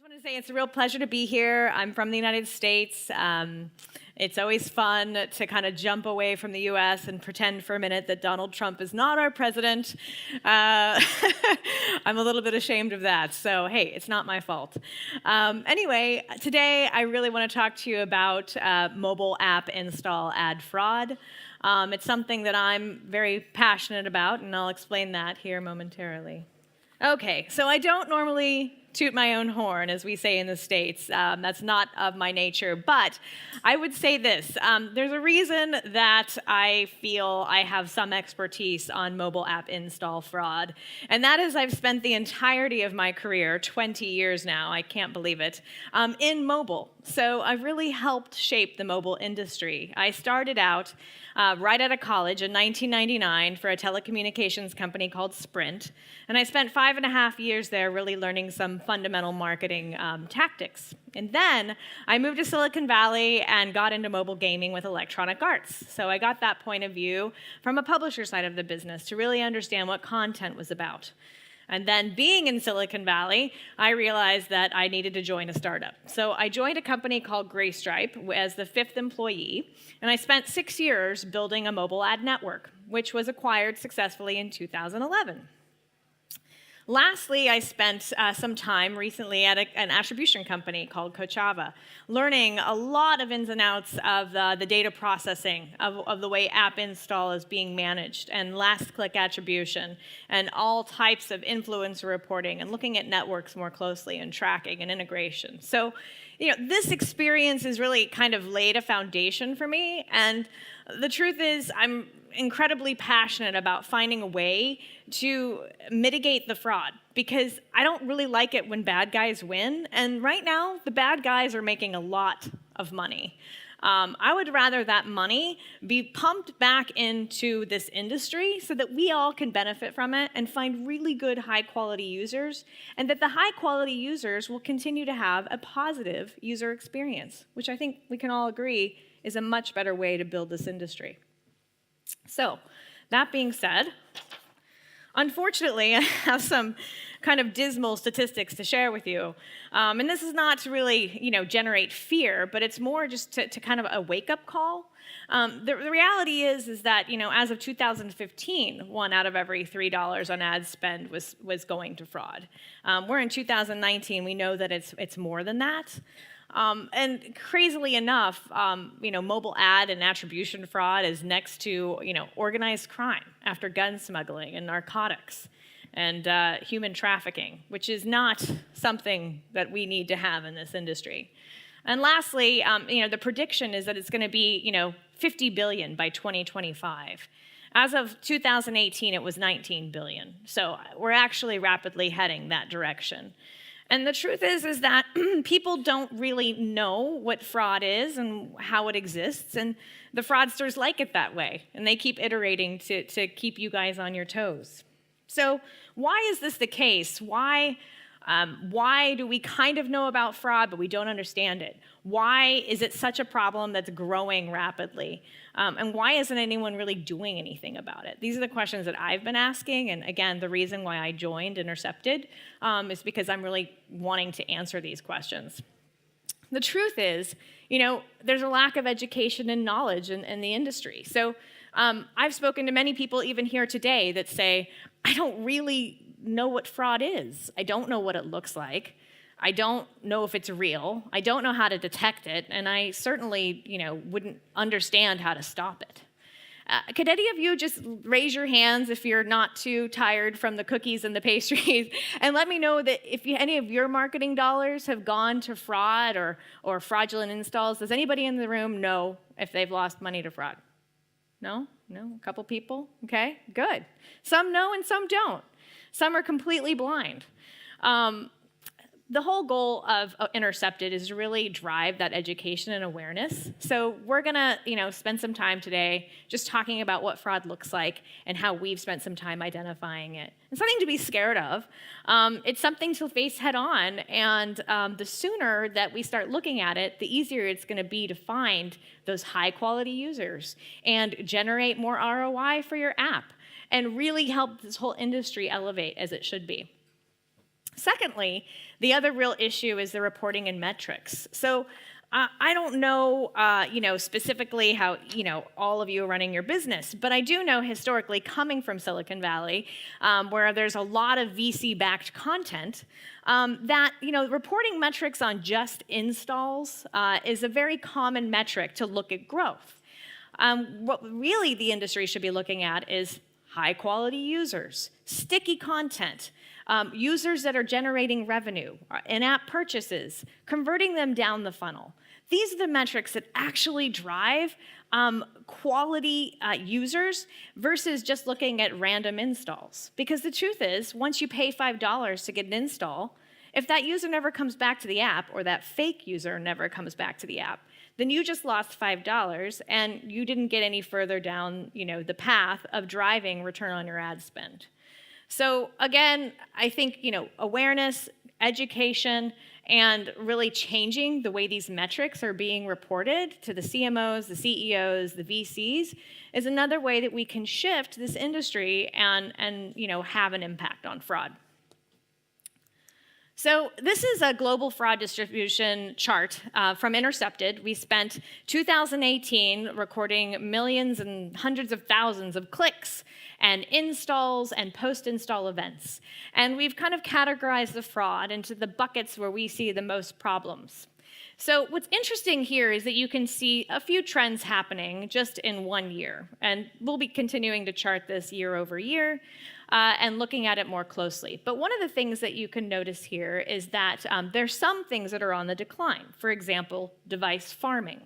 want to say it's a real pleasure to be here. I'm from the United States. It's always fun to kind of jump away from the US and pretend for a minute that Donald Trump is not our president. I'm a little bit ashamed of that, so hey, it's not my fault. Anyway, today I really want to talk to you about mobile app install ad fraud. It's something that I'm very passionate about, and I'll explain that here momentarily. Okay, so I don't normally toot my own horn, as we say in the States. That's not of my nature. But I would say this. There's a reason that I feel I have some expertise on mobile app install fraud. And that is I've spent the entirety of my career, 20 years now, I can't believe it, in mobile. So I've really helped shape the mobile industry. I started out right out of college in 1999 for a telecommunications company called Sprint. And I spent 5.5 years there really learning some fundamental marketing tactics. And then I moved to Silicon Valley and got into mobile gaming with Electronic Arts. So I got that point of view from a publisher side of the business to really understand what content was about. And then being in Silicon Valley, I realized that I needed to join a startup. So I joined a company called Graystripe as the 5th employee, and I spent 6 years building a mobile ad network, which was acquired successfully in 2011. Lastly, I spent some time recently at an attribution company called Kochava, learning a lot of ins and outs of the data processing of the way app install is being managed, and last-click attribution, and all types of influencer reporting, and looking at networks more closely, and tracking and integration. So, this experience has really kind of laid a foundation for me, and the truth is I'm incredibly passionate about finding a way to mitigate the fraud, because I don't really like it when bad guys win, and right now the bad guys are making a lot of money. I would rather that money be pumped back into this industry so that we all can benefit from it and find really good high-quality users, and that the high-quality users will continue to have a positive user experience, which I think we can all agree is a much better way to build this industry. So, that being said, unfortunately, I have some kind of dismal statistics to share with you. And this is not to really, generate fear, but it's more just to kind of a wake-up call. The reality is that, as of 2015, 1 out of every $3 on ad spend was going to fraud. We're in 2019. We know that it's more than that. And crazily enough, mobile ad and attribution fraud is next to, organized crime after gun smuggling and narcotics and human trafficking, which is not something that we need to have in this industry. And lastly, the prediction is that it's going to be, 50 billion by 2025. As of 2018, it was 19 billion. So we're actually rapidly heading that direction. And the truth is that people don't really know what fraud is and how it exists, and the fraudsters like it that way, and they keep iterating to keep you guys on your toes. So why is this the case? Why do we kind of know about fraud, but we don't understand it? Why is it such a problem that's growing rapidly? And why isn't anyone really doing anything about it? These are the questions that I've been asking, and again, the reason why I joined Intercepted is because I'm really wanting to answer these questions. The truth is, there's a lack of education and knowledge in the industry. So I've spoken to many people even here today that say, I don't really know what fraud is. I don't know what it looks like. I don't know if it's real. I don't know how to detect it, and I certainly, wouldn't understand how to stop it. Could any of you just raise your hands if you're not too tired from the cookies and the pastries, and let me know that if any of your marketing dollars have gone to fraud or fraudulent installs? Does anybody in the room know if they've lost money to fraud? No? A couple people? Okay, good. Some know and some don't. Some are completely blind. The whole goal of Intercepted is to really drive that education and awareness. So we're gonna, spend some time today just talking about what fraud looks like and how we've spent some time identifying it. It's something to be scared of. It's something to face head on, and the sooner that we start looking at it, the easier it's gonna be to find those high-quality users and generate more ROI for your app and really help this whole industry elevate as it should be. Secondly, the other real issue is the reporting and metrics. So I don't know, specifically how, all of you are running your business, but I do know historically, coming from Silicon Valley, where there's a lot of VC-backed content, that, reporting metrics on just installs is a very common metric to look at growth. What really the industry should be looking at is high-quality users, sticky content, users that are generating revenue, in-app purchases, converting them down the funnel. These are the metrics that actually drive quality users versus just looking at random installs. Because the truth is, once you pay $5 to get an install, if that user never comes back to the app, or that fake user never comes back to the app, then you just lost $5 and you didn't get any further down, the path of driving return on your ad spend. So again, I think, awareness, education, and really changing the way these metrics are being reported to the CMOs, the CEOs, the VCs is another way that we can shift this industry and have an impact on fraud. So this is a global fraud distribution chart from Intercepted. We spent 2018 recording millions and hundreds of thousands of clicks and installs and post-install events. And we've kind of categorized the fraud into the buckets where we see the most problems. So what's interesting here is that you can see a few trends happening just in 1 year. And we'll be continuing to chart this year over year and looking at it more closely. But one of the things that you can notice here is that there's some things that are on the decline. For example, device farming.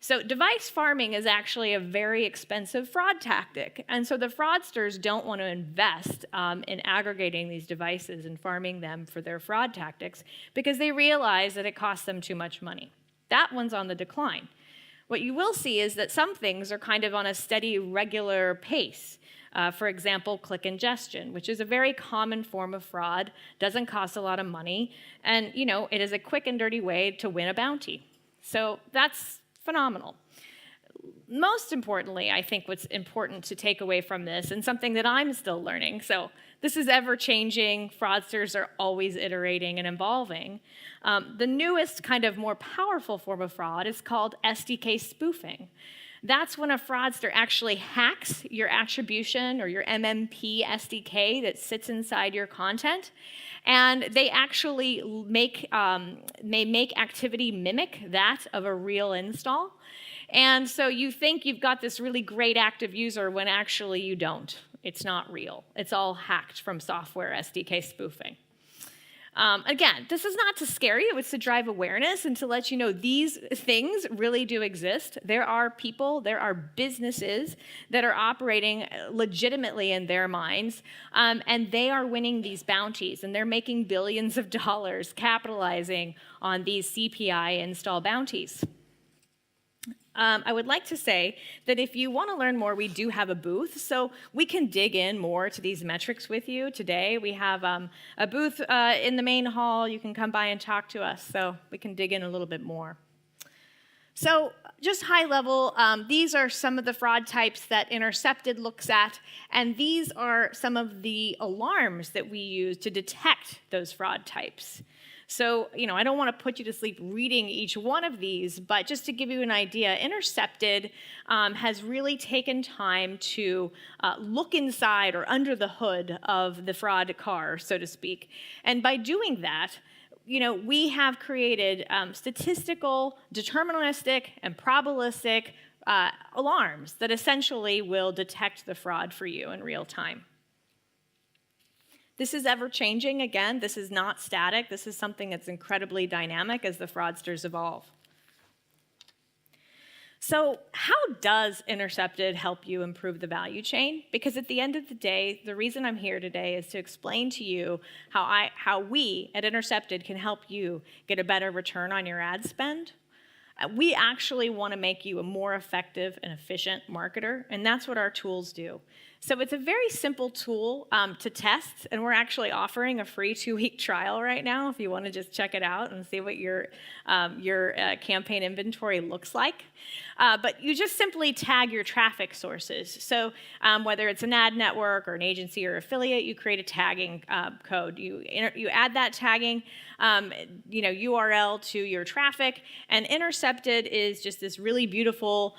So device farming is actually a very expensive fraud tactic. And so the fraudsters don't want to invest in aggregating these devices and farming them for their fraud tactics because they realize that it costs them too much money. That one's on the decline. What you will see is that some things are kind of on a steady, regular pace. For example, click ingestion, which is a very common form of fraud, doesn't cost a lot of money, and it is a quick and dirty way to win a bounty. So that's phenomenal. Most importantly, I think what's important to take away from this, and something that I'm still learning, so this is ever-changing, fraudsters are always iterating and evolving. The newest kind of more powerful form of fraud is called SDK spoofing. That's when a fraudster actually hacks your attribution or your MMP SDK that sits inside your content, and they actually make activity mimic that of a real install. And so you think you've got this really great active user when actually you don't. It's not real. It's all hacked from software SDK spoofing. Again, this is not to scare you, it's to drive awareness and to let you know these things really do exist. There are people, there are businesses that are operating legitimately in their minds, and they are winning these bounties, and they're making billions of dollars capitalizing on these CPI install bounties. I would like to say that if you want to learn more, we do have a booth, so we can dig in more to these metrics with you today. We have a booth in the main hall. You can come by and talk to us, so we can dig in a little bit more. So just high level, these are some of the fraud types that Intercepted looks at, and these are some of the alarms that we use to detect those fraud types. So, I don't want to put you to sleep reading each one of these, but just to give you an idea, Intercepted has really taken time to look inside or under the hood of the fraud car, so to speak. And by doing that, we have created statistical, deterministic, and probabilistic alarms that essentially will detect the fraud for you in real time. This is ever-changing. Again, this is not static. This is something that's incredibly dynamic as the fraudsters evolve. So how does Intercepted help you improve the value chain? Because at the end of the day, the reason I'm here today is to explain to you how we at Intercepted can help you get a better return on your ad spend. We actually want to make you a more effective and efficient marketer, and that's what our tools do. So it's a very simple tool to test, and we're actually offering a free 2-week trial right now if you want to just check it out and see what your campaign inventory looks like. But you just simply tag your traffic sources. So whether it's an ad network or an agency or affiliate, you create a tagging code. You add that tagging URL to your traffic, and Intercepted is just this really beautiful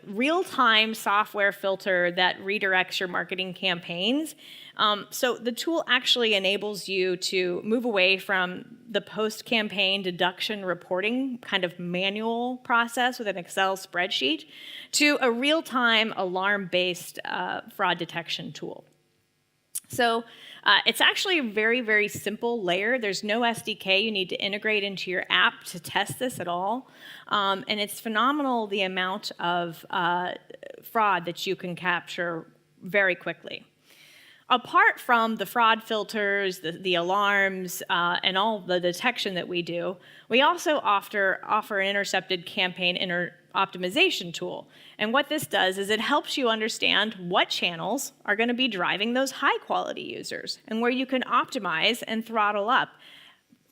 real-time software filter that redirects your marketing campaigns. So the tool actually enables you to move away from the post-campaign deduction reporting kind of manual process with an Excel spreadsheet to a real-time alarm-based fraud detection tool. So it's actually a very, very simple layer. There's no SDK you need to integrate into your app to test this at all. And it's phenomenal the amount of fraud that you can capture very quickly. Apart from the fraud filters, the alarms, and all the detection that we do, we also offer an Intercepted campaign optimization tool. And what this does is it helps you understand what channels are going to be driving those high-quality users and where you can optimize and throttle up,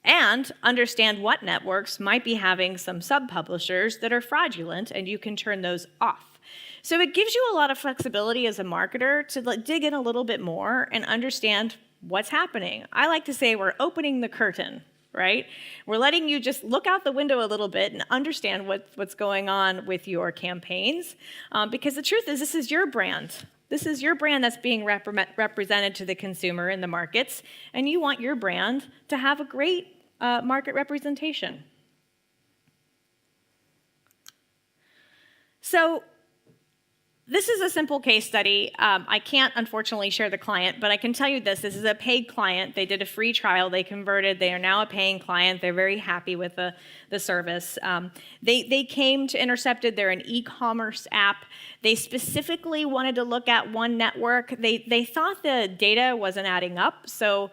and understand what networks might be having some sub-publishers that are fraudulent, and you can turn those off. So it gives you a lot of flexibility as a marketer to dig in a little bit more and understand what's happening. I like to say we're opening the curtain, right? We're letting you just look out the window a little bit and understand what's going on with your campaigns. Because the truth is, this is your brand. This is your brand that's being represented to the consumer in the markets, and you want your brand to have a great market representation. So this is a simple case study. I can't, unfortunately, share the client, but I can tell you this is a paid client. They did a free trial. They converted. They are now a paying client. They're very happy with the service. They came to Intercepted. They're an e-commerce app. They specifically wanted to look at one network. They thought the data wasn't adding up, so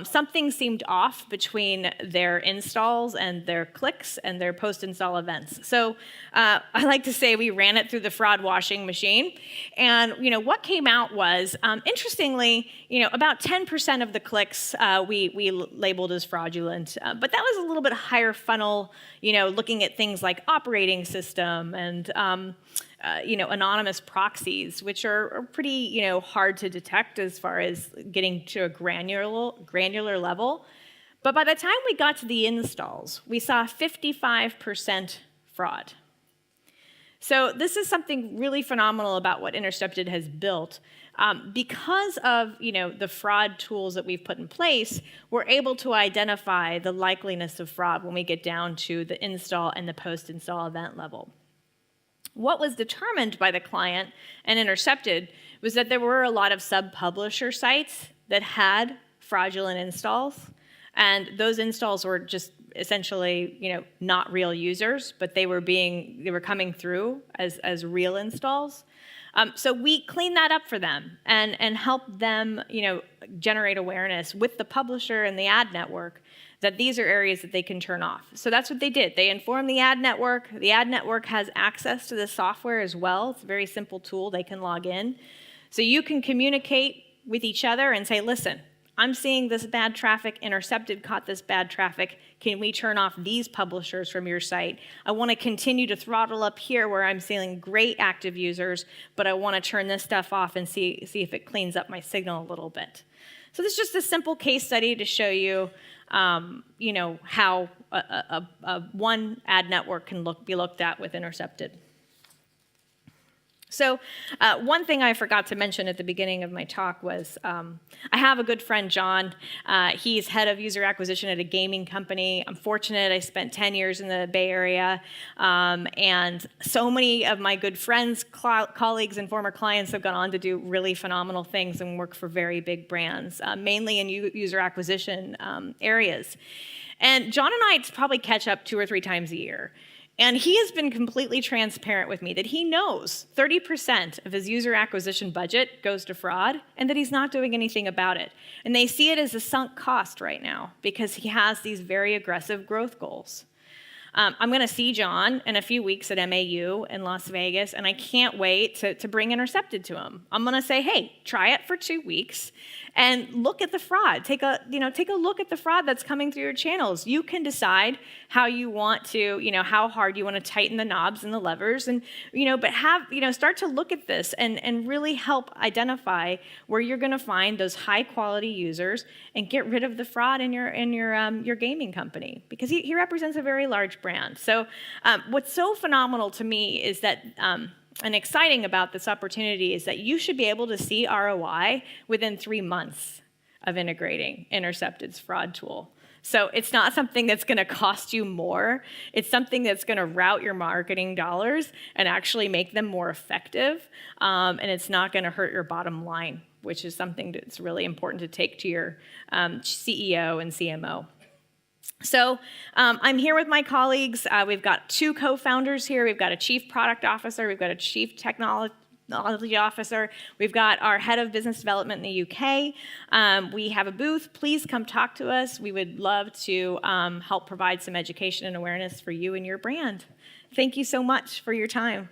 something seemed off between their installs and their clicks and their post-install events. So I like to say we ran it through the fraud washing machine, and what came out was, interestingly, about 10% of the clicks we labeled as fraudulent, but that was a little bit higher funnel, looking at things like operating system and anonymous proxies, which are pretty, hard to detect as far as getting to a granular level. But by the time we got to the installs, we saw 55% fraud. So this is something really phenomenal about what Intercepted has built. Because of the fraud tools that we've put in place, we're able to identify the likeliness of fraud when we get down to the install and the post-install event level. What was determined by the client and Intercepted was that there were a lot of sub-publisher sites that had fraudulent installs, and those installs were just essentially, not real users, but they were coming through as real installs. So we cleaned that up for them and helped them, generate awareness with the publisher and the ad network that these are areas that they can turn off. So that's what they did. They informed the ad network. The ad network has access to the software as well. It's a very simple tool. They can log in. So you can communicate with each other and say, listen, I'm seeing this bad traffic. Intercepted caught this bad traffic. Can we turn off these publishers from your site? I want to continue to throttle up here where I'm seeing great active users, but I want to turn this stuff off and see if it cleans up my signal a little bit. So this is just a simple case study to show you, how one ad network can be looked at with Intercepted. So one thing I forgot to mention at the beginning of my talk was I have a good friend, John. He's head of user acquisition at a gaming company. I'm fortunate. I spent 10 years in the Bay Area. And so many of my good friends, colleagues, and former clients have gone on to do really phenomenal things and work for very big brands, mainly in user acquisition areas. And John and I probably catch up 2 or 3 times a year. And he has been completely transparent with me that he knows 30% of his user acquisition budget goes to fraud and that he's not doing anything about it. And they see it as a sunk cost right now because he has these very aggressive growth goals. I'm going to see John in a few weeks at MAU in Las Vegas, and I can't wait to bring Intercepted to him. I'm going to say, hey, try it for 2 weeks and look at the fraud. Take a look at the fraud that's coming through your channels. You can decide how you want to, how hard you want to tighten the knobs and the levers, and but start to look at this and really help identify where you're going to find those high quality users and get rid of the fraud in your gaming company, because he represents a very large brand. So what's so phenomenal to me is that and exciting about this opportunity is that you should be able to see ROI within 3 months of integrating Intercepted's fraud tool. So it's not something that's going to cost you more. It's something that's going to route your marketing dollars and actually make them more effective. And it's not going to hurt your bottom line, which is something that's really important to take to your CEO and CMO. So I'm here with my colleagues. We've got 2 co-founders here. We've got a chief product officer. We've got a chief technology officer. We've got our head of business development in the UK. We have a booth. Please come talk to us. We would love to help provide some education and awareness for you and your brand. Thank you so much for your time.